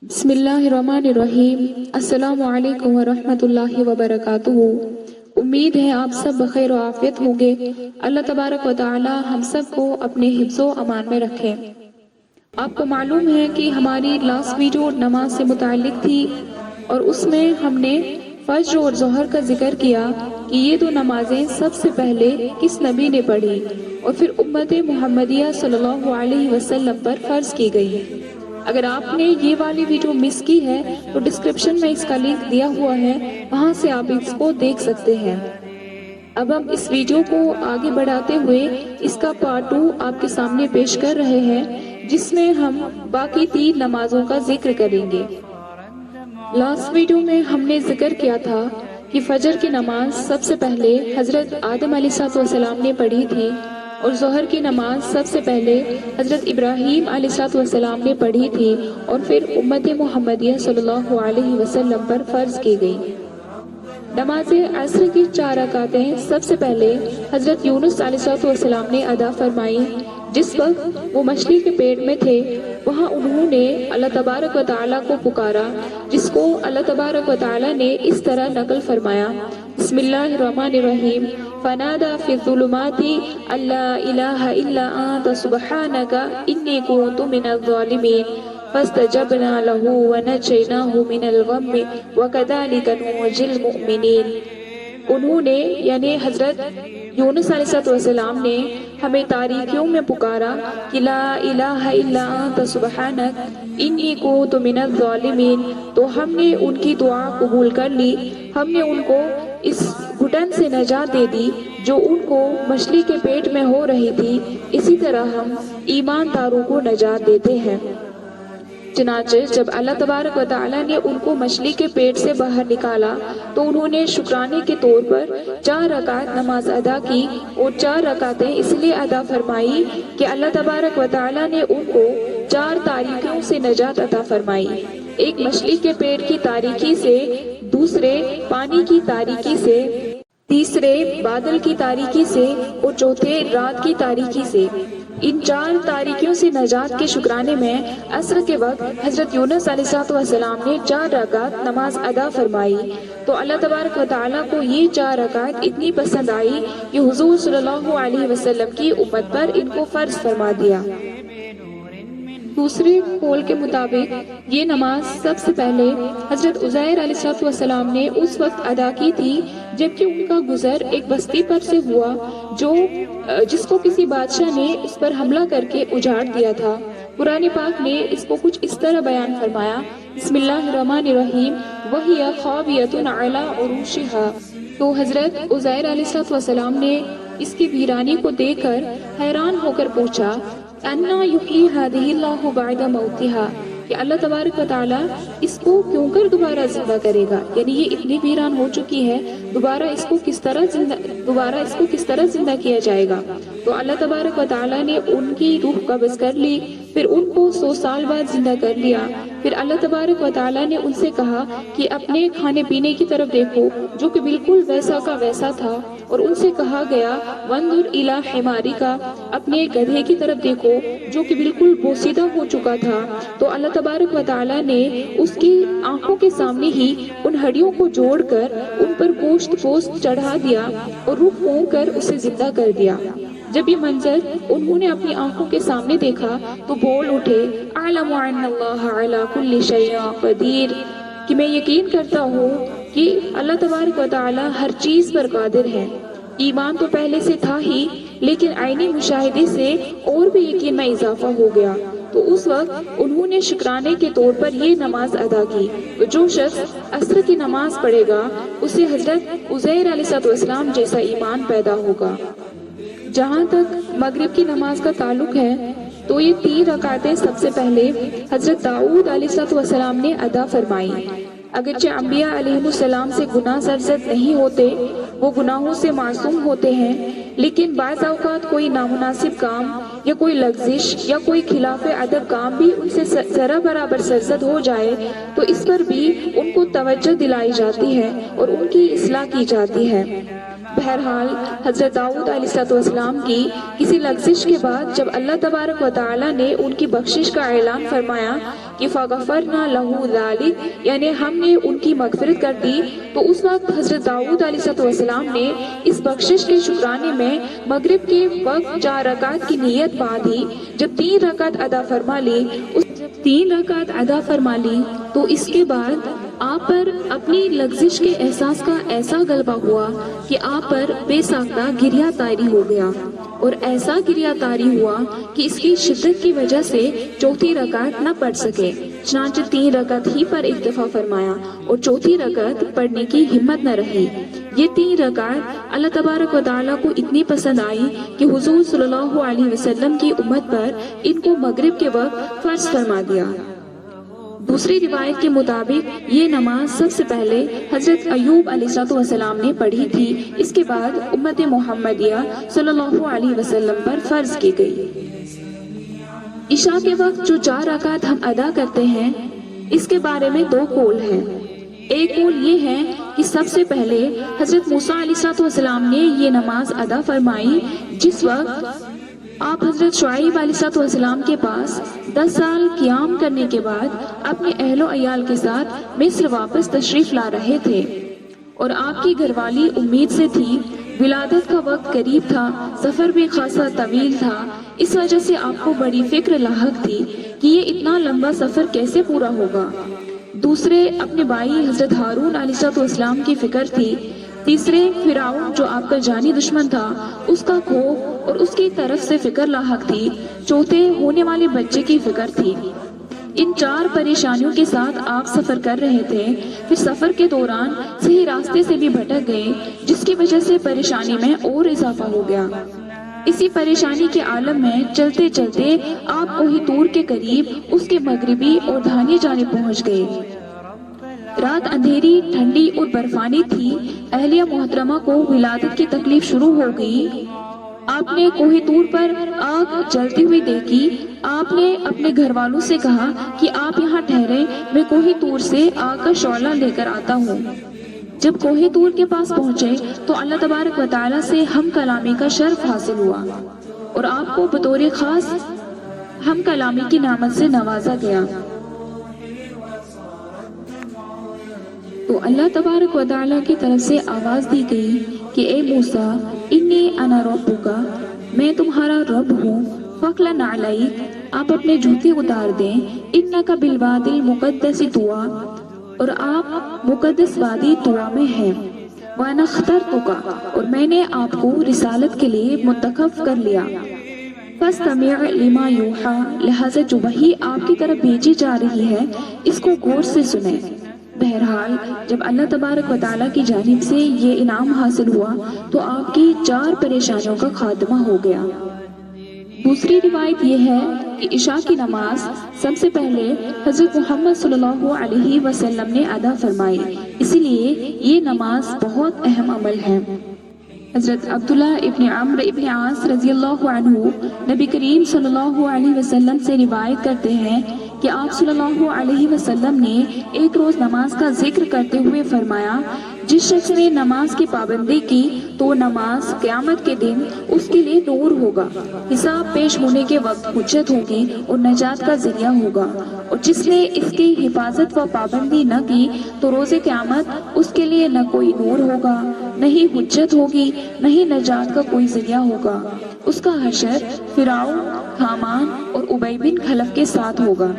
بسم اللہ الرحمن الرحیم۔ السلام علیکم ورحمۃ اللہ وبرکاتہ۔ امید ہے آپ سب بخیر و عافیت ہوں گے۔ اللہ تبارک و تعالی ہم سب کو اپنے حفظ و امان میں رکھے۔ آپ کو معلوم ہے کہ ہماری لاسٹ ویڈیو نماز سے متعلق تھی اور اس میں ہم نے فجر اور ظہر کا ذکر کیا کہ یہ دو نمازیں سب سے پہلے کس نبی نے پڑھی اور پھر امت محمدیہ صلی اللہ علیہ وسلم پر فرض کی گئی۔ اگر آپ نے یہ والی ویڈیو مس کی ہے تو ڈسکرپشن میں اس کا لنک دیا ہوا ہے، وہاں سے آپ اس کو دیکھ سکتے ہیں۔ اب ہم اس ویڈیو کو آگے بڑھاتے ہوئے اس کا پارٹ 2 آپ کے سامنے پیش کر رہے ہیں، جس میں ہم باقی 3 نمازوں کا ذکر کریں گے۔ لاسٹ ویڈیو میں ہم نے ذکر کیا تھا کہ فجر کی نماز سب سے پہلے حضرت آدم علیہ السلام نے پڑھی تھی اور ظہر کی نماز سب سے پہلے حضرت ابراہیم علیہ السلام نے پڑھی تھی اور پھر امت محمدیہ صلی اللہ علیہ وسلم پر فرض کی گئی۔ نماز عصر کی 4 رکعتیں سب سے پہلے حضرت یونس علیہ السلام نے ادا فرمائی۔ جس وقت وہ مچھلی کے پیٹ میں تھے وہاں انہوں نے اللہ تبارک و تعالیٰ کو پکارا، جس کو اللہ تبارک و تعالیٰ نے اس طرح نقل فرمایا: بسم اللہ الرحمن الرحیم، فنادى في الظلمات أن لا إله إلا أنت سبحانك إني كنت من الظالمين فاستجبنا له ونجيناه من الغم وكذلك ننجي المؤمنين۔ انہوں نے یعنی حضرت یونس علیہ السلام نے ہمیں تاریکیوں میں پکارا کہ لا الہ الا انت سبحانک انی کنت من الظالمین، تو ہم نے ان کی دعا قبول کر لی، ہم نے ان کو اس گھٹن سے نجات دے دی جو ان کو مچھلی کے پیٹ میں ہو رہی تھی، اسی طرح ہم ایمان داروں کو نجات دیتے ہیں۔ چنانچہ جب اللہ تبارک و تعالیٰ نے ان کو مچھلی کے پیٹ سے باہر نکالا تو انہوں نے شکرانے کے طور پر 4 رکعت نماز ادا کی، اور 4 رکعتیں اس لیے ادا فرمائی کہ اللہ تبارک و تعالیٰ نے ان کو 4 تاریکیوں سے نجات عطا فرمائی، ایک مچھلی کے پیٹ کی تاریکی سے، دوسرے پانی کی تاریکی سے، تیسرے بادل کی تاریکی سے اور چوتھے رات کی تاریکی سے۔ ان 4 تاریکیوں سے نجات کے شکرانے میں عصر کے وقت حضرت یونس علیہ السلام نے 4 رکعت نماز ادا فرمائی، تو اللہ تبارک و تعالیٰ کو یہ 4 رکعت اتنی پسند آئی کہ حضور صلی اللہ علیہ وسلم کی امت پر ان کو فرض فرما دیا۔ دوسرے قول کے مطابق یہ نماز سب سے پہلے حضرت عزیر علیہ السلام نے اس وقت ادا کی تھی جبکہ ان کا گزر ایک بستی پر سے ہوا جس کو کسی بادشاہ نے اس پر حملہ کر کے اجاڑ دیا تھا۔ قرآن پاک نے اس کو کچھ اس طرح بیان فرمایا: بسم اللہ الرحمن الرحیم، وَهِيَ خَاوِيَةٌ عَلَىٰ عُرُوشِهَا۔ تو حضرت عزیر علیہ السلام نے اس کی ویرانی کو دیکھ کر حیران ہو کر پوچھا: اَنَّا يُحْيِي هَٰذِهِ اللَّهُ بَعْدَ مَوْتِهَا، کہ اللہ تبارک و تعالیٰ اس کو کیوں کر دوبارہ زندہ کرے گا، یعنی یہ اتنی ویران ہو چکی ہے، دوبارہ اس کو کس طرح زندہ کیا جائے گا۔ تو اللہ تبارک و تعالیٰ نے ان کی روح قبض کر لی، پھر ان کو 100 سال بعد زندہ کر لیا۔ پھر اللہ تبارک و تعالیٰ نے ان سے کہا کہ اپنے کھانے پینے کی طرف دیکھو جو کہ بالکل ویسا کا ویسا تھا، اور ان سے کہا گیا وَانظُرْ إِلَىٰ حِمَارِكَ، اپنے گدھے کی طرف دیکھو جو کہ بالکل بوسیدہ ہو چکا تھا۔ تو اللہ تبارک و تعالیٰ نے اس کی آنکھوں کے سامنے ہی ان ہڈیوں کو جوڑ کر ان پر گوشت چڑھا دیا اور روح پھونک کر اسے زندہ کر دیا۔ جب یہ منظر انہوں نے اپنی آنکھوں کے سامنے دیکھا تو بول اٹھے: اعلم ان اللہ علی کل شیء قدیر، کہ میں یقین کرتا ہوں کہ اللہ تبارک و تعالیٰ ہر چیز پر قادر ہے۔ ایمان تو پہلے سے تھا ہی، لیکن عینی مشاہدے سے اور بھی یقین میں اضافہ ہو گیا۔ تو اس وقت انہوں نے شکرانے کے طور پر یہ نماز ادا کی۔ تو جو شخص عصر کی نماز پڑھے گا اسے حضرت عزیر علیہ السلام جیسا ایمان پیدا ہوگا۔ جہاں تک مغرب کی نماز کا تعلق ہے تو یہ 3 رکعتیں سب سے پہلے حضرت داؤد علیہ السلام نے ادا فرمائی۔ اگرچہ انبیاء علیہ السلام سے گناہ سرزد نہیں ہوتے، وہ گناہوں سے معصوم ہوتے ہیں، لیکن بعض اوقات کوئی نامناسب کام یا کوئی لغزش یا کوئی خلاف ادب کام بھی ان سے ذرا برابر سرزد ہو جائے تو اس پر بھی ان کو توجہ دلائی جاتی ہے اور ان کی اصلاح کی جاتی ہے۔ بہرحال حضرت داؤد علیہ السلام کی کسی لغزش کے بعد جب اللہ تبارک و تعالی نے ان کی بخشش کا اعلان فرمایا کہ فغفرنا لہ ذلک، یعنی ہم نے ان کی مغفرت کر دی، تو اس وقت حضرت داؤد علیہ السلام نے اس بخشش کے شکرانے میں مغرب کے وقت 4 رکعت کی نیت باندھی۔ جب 3 رکعت ادا فرما لی تو اس کے بعد آپ پر اپنی لغزش کے احساس کا ایسا غلبہ ہوا کہ آپ پر بے ساختہ گریہ طاری ہو گیا، اور ایسا گریہ طاری ہوا کہ اس کی شدت کی وجہ سے 4تھی رکعت نہ پڑھ سکے، چنانچہ 3 رکعت ہی پر اکتفا فرمایا اور 4تھی رکعت پڑھنے کی ہمت نہ رہی۔ یہ 3 رکعت اللہ تبارک و تعالیٰ کو اتنی پسند آئی کہ حضور صلی اللہ علیہ وسلم کی امت پر ان کو مغرب کے وقت فرض فرما دیا۔ دوسری روایت کے مطابق یہ نماز سب سے پہلے حضرت ایوب علیہ السلام نے پڑھی تھی، اس کے بعد امت محمدیہ صلی اللہ علیہ وسلم پر فرض کی گئی۔ عشاء کے وقت جو 4 رکعت ہم ادا کرتے ہیں، اس کے بارے میں 2 قول ہیں۔ ایک قول یہ ہے کہ سب سے پہلے حضرت موسیٰ علیہ السلام نے یہ نماز ادا فرمائی جس وقت آپ حضرت شعیب علیہ السلام کے پاس 10 سال قیام کرنے کے بعد اپنے اہل و عیال کے ساتھ مصر واپس تشریف لا رہے تھے، اور آپ کی گھر والی امید سے تھی، ولادت کا وقت قریب تھا، سفر بھی خاصا طویل تھا، اس وجہ سے آپ کو بڑی فکر لاحق تھی کہ یہ اتنا لمبا سفر کیسے پورا ہوگا۔ دوسرے اپنے بھائی حضرت ہارون علیہ السلام کی فکر تھی۔ تیسرے فرعون جو آپ کا جانی دشمن تھا، اس کا خوف اور اس کی طرف سے فکر لاحق تھی۔ چوتھے ہونے والے بچے کی فکر تھی۔ ان 4 پریشانیوں کے ساتھ آپ سفر کر رہے تھے، پھر سفر کے دوران صحیح راستے سے بھی بھٹک گئے، جس کی وجہ سے پریشانی میں اور اضافہ ہو گیا۔ اسی پریشانی کے عالم میں چلتے چلتے آپ کوہ طور کے قریب اس کے مغربی اور دھانی جانب پہنچ گئے۔ رات اندھیری، ٹھنڈی اور برفانی تھی۔ اہلیہ محترمہ کو ولادت کی تکلیف شروع ہو گئی۔ آپ نے کوہ طور پر آگ جلتی ہوئی دیکھی۔ آپ نے اپنے گھر والوں سے کہا کہ آپ یہاں ٹھہریں، میں کوہ طور سے آگ کا شعلہ لے کر آتا ہوں۔ جب کوہ طور کے پاس پہنچے تو اللہ تبارک و تعالیٰ سے ہم کلامی کا شرف حاصل ہوا اور آپ کو بطور خاص ہم کلامی کی نعمت سے نوازا گیا۔ تو اللہ تبارک و تعالیٰ کی طرف سے آواز دی گئی کہ اے موسیٰ، انی انا ربک، میں تمہارا رب ہوں، فخلع علیک، آپ اپنے جوتے اتار دیں، انک بالوادی المقدس طویٰ، اور آپ مقدس وادی طویٰ میں ہیں، وانا اخترتک، اور میں نے آپ کو رسالت کے لیے منتخب کر لیا، فاستمع لما یوحیٰ، لہذا جو وحی آپ کی طرف بھیجی جا رہی ہے اس کو غور سے سنیں۔ بہرحال جب اللہ تبارک و تعالیٰ کی جانب سے یہ انعام حاصل ہوا تو آپ کی 4 پریشانیوں کا خاتمہ ہو گیا۔ دوسری روایت یہ ہے کہ عشاء کی نماز سب سے پہلے حضرت محمد صلی اللہ علیہ وسلم نے ادا فرمائی، اسی لیے یہ نماز بہت اہم عمل ہے۔ حضرت عبداللہ ابن عمرو ابن عاص رضی اللہ عنہ نبی کریم صلی اللہ علیہ وسلم سے روایت کرتے ہیں کہ آپ صلی اللہ علیہ وسلم نے ایک روز نماز کا ذکر کرتے ہوئے فرمایا، جس شخص نے نماز کی پابندی کی تو نماز قیامت کے دن اس کے لیے نور ہوگا، حساب پیش ہونے کے وقت حجت ہوگی اور نجات کا ذریعہ ہوگا، اور جس نے اس کی حفاظت و پابندی نہ کی تو روز قیامت اس کے لیے نہ کوئی نور ہوگا، نہ ہی حجت ہوگی، نہ ہی نجات کا کوئی ذریعہ ہوگا، اس کا حشر فرعون، حامان اور ابی بن خلف کے ساتھ ہوگا۔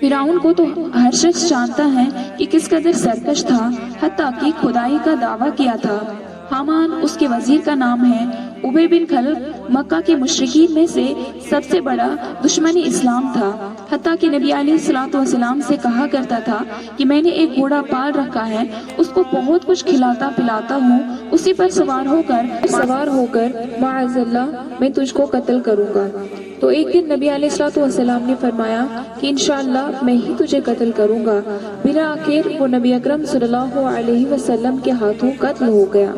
فرعون کو تو ہر شخص جانتا ہے کہ کس قدر سرکش تھا، حتیٰ کہ خدائی کا دعویٰ کیا تھا۔ حامان اس کے وزیر کا نام ہے۔ ابی بن خلف مکہ کے مشرکین میں سے سب سے بڑا دشمن اسلام تھا، حتیٰ کہ نبی علیہ السلام سے کہا کرتا تھا کہ میں نے ایک گھوڑا پال رکھا ہے، اس کو بہت کچھ کھلاتا پلاتا ہوں، اسی پر سوار ہو کر معاذ اللہ میں تجھ کو قتل کروں گا۔ تو ایک دن نبی علیہ السلام نے فرمایا کہ انشاءاللہ میں ہی تجھے قتل کروں گا۔ بالآخر وہ نبی اکرم صلی اللہ علیہ وسلم کے ہاتھوں قتل ہو گیا۔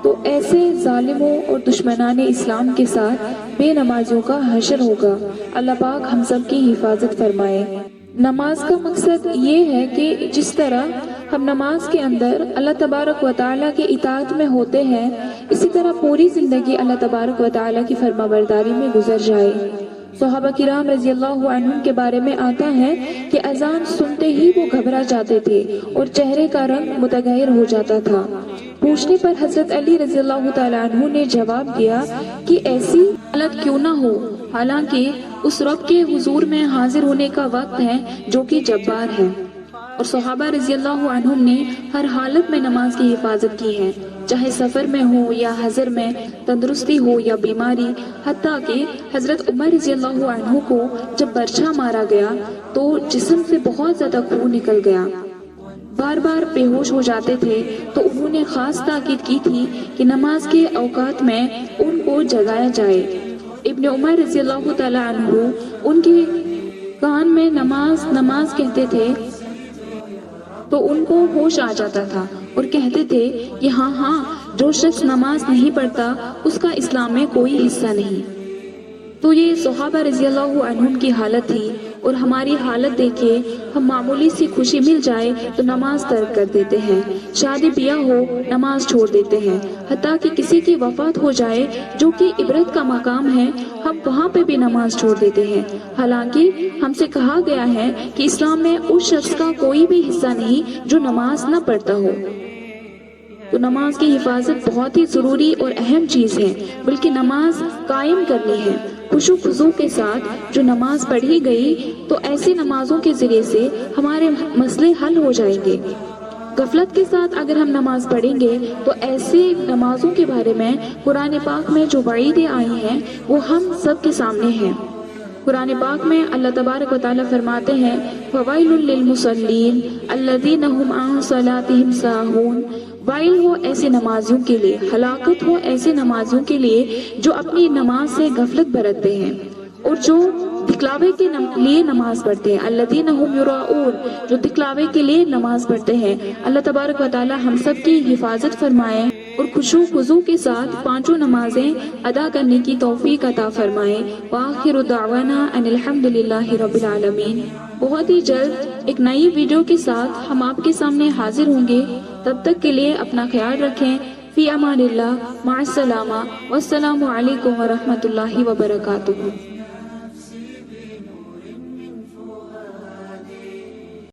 تو ایسے ظالموں اور دشمنان اسلام کے ساتھ بے نمازیوں کا حشر ہوگا۔ اللہ پاک ہم سب کی حفاظت فرمائے۔ نماز کا مقصد یہ ہے کہ جس طرح ہم نماز کے اندر اللہ تبارک و تعالیٰ کے اطاعت میں ہوتے ہیں، اسی طرح پوری زندگی اللہ تبارک و تعالیٰ کی فرما برداری میں گزر جائے۔ صحابہ کرام رضی اللہ عنہم کے بارے میں آتا ہے کہ اذان سنتے ہی وہ گھبرا جاتے تھے اور چہرے کا رنگ متغیر ہو جاتا تھا۔ پوچھنے پر حضرت علی رضی اللہ تعالیٰ عنہ نے جواب دیا کہ ایسی حالت کیوں نہ ہو، حالانکہ اس رب کے حضور میں حاضر ہونے کا وقت ہے جو کہ جبار ہے۔ اور صحابہ رضی اللہ عنہم نے ہر حالت میں نماز کی حفاظت کی ہے، چاہے سفر میں ہو یا حضر میں، تندرستی ہو یا بیماری، حتیٰ کہ حضرت عمر رضی اللہ عنہ کو جب برچھا مارا گیا تو جسم سے بہت زیادہ خون نکل گیا، بار بار بے ہوش ہو جاتے تھے، تو انہوں نے خاص تاکید کی تھی کہ نماز کے اوقات میں ان کو جگایا جائے۔ ابن عمر رضی اللہ تعالیٰ عنہ ان کے کان میں نماز نماز کہتے تھے تو ان کو ہوش آ جاتا تھا اور کہتے تھے کہ ہاں جو شخص نماز نہیں پڑھتا اس کا اسلام میں کوئی حصہ نہیں۔ تو یہ صحابہ رضی اللہ عنہم کی حالت تھی، اور ہماری حالت دیکھے ہم معمولی سی خوشی مل جائے تو نماز ترک کر دیتے ہیں، شادی بیاہ ہو نماز چھوڑ دیتے ہیں، حتیٰ کہ کسی کی وفات ہو جائے جو کہ عبرت کا مقام ہے ہم وہاں پہ بھی نماز چھوڑ دیتے ہیں، حالانکہ ہم سے کہا گیا ہے کہ اسلام میں اس شخص کا کوئی بھی حصہ نہیں جو نماز نہ پڑھتا ہو۔ تو نماز کی حفاظت بہت ہی ضروری اور اہم چیز ہے، بلکہ نماز قائم کرنی ہے خشوع خضوع کے ساتھ۔ جو نماز پڑھی گئی تو ایسی نمازوں کے ذریعے سے ہمارے مسئلے حل ہو جائیں گے۔ غفلت کے ساتھ اگر ہم نماز پڑھیں گے تو ایسی نمازوں کے بارے میں قرآن پاک میں جو وعیدیں آئی ہیں وہ ہم سب کے سامنے ہیں۔ قرآن پاک میں اللہ تبارک و تعالیٰ فرماتے ہیں فَوَيْلٌ لِّلْمُصَلِّينَ الَّذِينَ هُمْ عَن صَلَاتِهِمْ سَاهُونَ، وائل ہو ایسے نمازیوں کے لیے، ہلاکت ہو ایسے نمازیوں کے لیے جو اپنی نماز سے غفلت برتتے ہیں اور جو دکھلاوے کے لیے نماز پڑھتے ہیں۔ الذین هم یراؤون، جو دکھلاوے کے لیے نماز پڑھتے ہیں۔ اللہ تبارک و تعالی ہم سب کی حفاظت فرمائے اور خشوع خضوع کے ساتھ پانچوں نمازیں ادا کرنے کی توفیق عطا فرمائے۔ وآخر دعوانا ان الحمدللہ رب العالمین۔ بہت ہی جلد ایک نئی ویڈیو کے ساتھ ہم آپ کے سامنے حاضر ہوں گے، تب تک کے لیے اپنا خیال رکھیں۔ فی امان اللہ، مع السلامہ، والسلام علیکم ورحمۃ اللہ وبرکاتہ۔